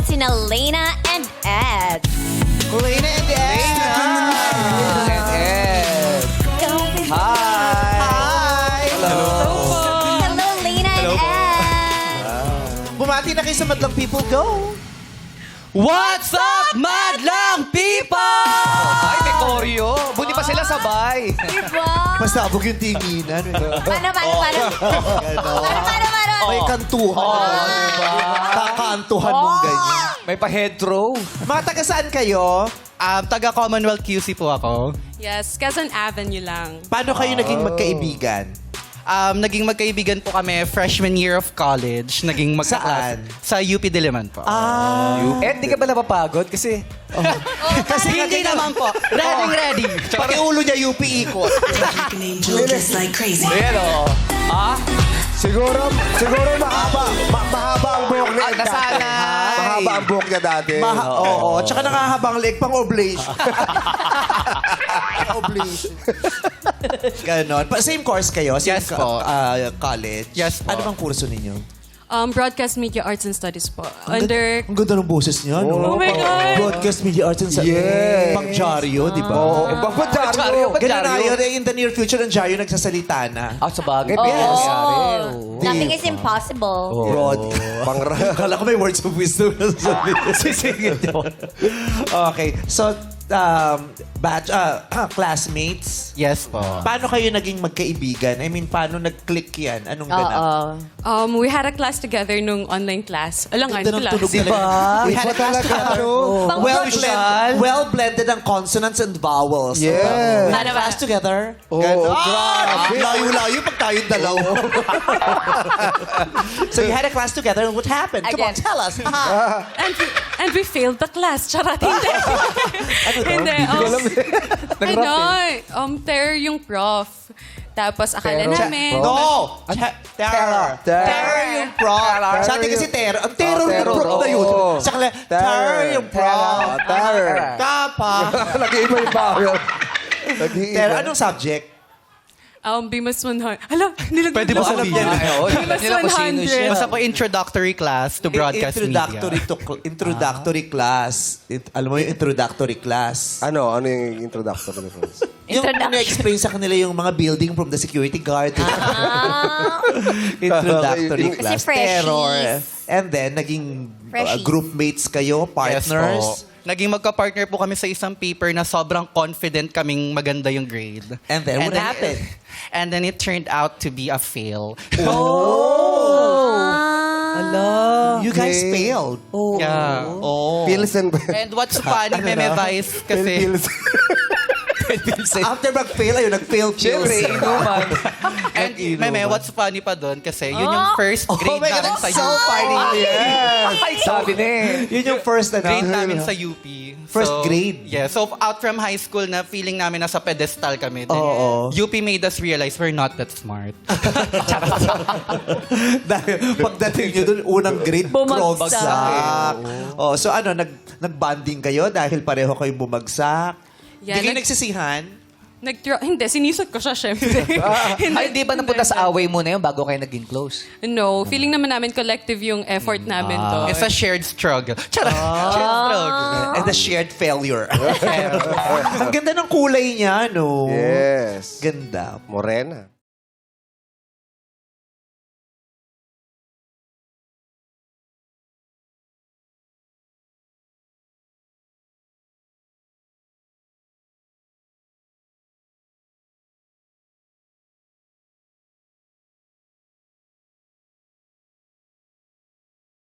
sina Lena and Ed. Lena and Ed. And Ed. Hi. Hi. Hello. Hello, Lena and Ed. Bumati na kayo sa Madlang People. Go. What's up, madlang people? Ay, may choreo. Buti pa sila sabay. Diba? Pasabog yung tinginan. Paano? May kantuhan. Kakantuhan mong ganyan. May pa-head throw. Mga taga saan kayo? Taga Commonwealth QC po ako. Yes, Quezon Avenue lang. Paano kayo naging magkaibigan? Naging magkaibigan po kami freshman year of college. Naging magkaklase. Sa UP Diliman po. Ed, di ka ba napapagod? Kasi... Kasi Hindi naman po. Ready. Pati ulo niya UP ikot. Like an angel, just like crazy. Ayan o. Siguro mahaba ang buhok niya. Nasanay. Mahaba ang buhok niya dati. Oo. Tsaka nakahabang leg pang oblation. Oblation. Ganon. Same course kayo? Same Yes po. college? Yes po. Ano bang kurso ninyo? Broadcast Media Arts and Studies po. Ang ganda ng boses niya, no? Oh my God! Broadcast Media Arts and Studies. Yes. Pang Jaryo, di ba? Oo. Bakit Jaryo? Ganun na yun. In the near future, ang Jaryo nagsasalita na. Sa bagay. Yes. Nothing is impossible. Broad. Kala ko may words of wisdom na sisingit yun. Okay. So, classmates, Yes po. paano kayo naging magkaibigan? I mean, paano nag-click yan? Anong ganap? We had a class together nung online class. Alangan Ganda ng class. tunog talaga. We had a class together. Well-blended ang consonants and vowels. Yes. We had a class together. grabe. Layo-layo pag tayong dalaw. So you had a class together. What happened? Come on, Again. tell us. And we failed the class. Charot, hindi. Hindi. Terror yung prof. Tapos akala namin... No! Terror. Terror yung prof. Sa atin kasi terror. Ang terror yung terror. prof na yun. Oo. Sa kanila, terror yung prof. Terror. Kapa. Nag-iiba yung bawal. Nag-iiba. Terror. Anong subject? BMAS 100. Hala, nilagay Pwede ba sabihin? BMAS 100. Basta po introductory class to broadcast media. Introductory class. Alam mo yung introductory class? Ano yung introductory class? Yung na-explain sa kanila yung mga building from the security guard. Introductory Kasi class. freshies. Terror. And then, naging Freshies. groupmates kayo, partners. Yes po. Naging magka-partner po kami sa isang paper na sobrang confident kaming maganda yung grade. And then, what happened? And then it turned out to be a fail. You guys failed. Yeah. Pilsen. And what's funny, Meme Vice, kasi... After mag-fail, ayun, nag-fail pills. Siyempre, inuman. And Meme, what's funny pa doon? Kasi yun yung first grade my God, namin sa that's so UP. funny. Yes. Ay, sabi na eh. Yun yung first, Grade namin sa UP. First grade? Yeah. So out from high school na feeling namin nasa pedestal kami. Then, Oo. UP made us realize we're not that smart. Dahil pagdating nyo dun, unang grade, Bumagsak. krogsak. Oh, so ano, nag-bonding kayo dahil pareho kayong bumagsak? Yeah, Hindi kayo nagsisihan? Hindi, sinisot ko siya, syempre. Ay, di ba napunta sa away mo na yun bago kayo naging close? No, feeling naman namin collective yung effort namin to. It's a shared struggle. Charot. Shared struggle. And the shared failure. Ang ganda ng kulay niya, no? Yes. Ganda. Morena.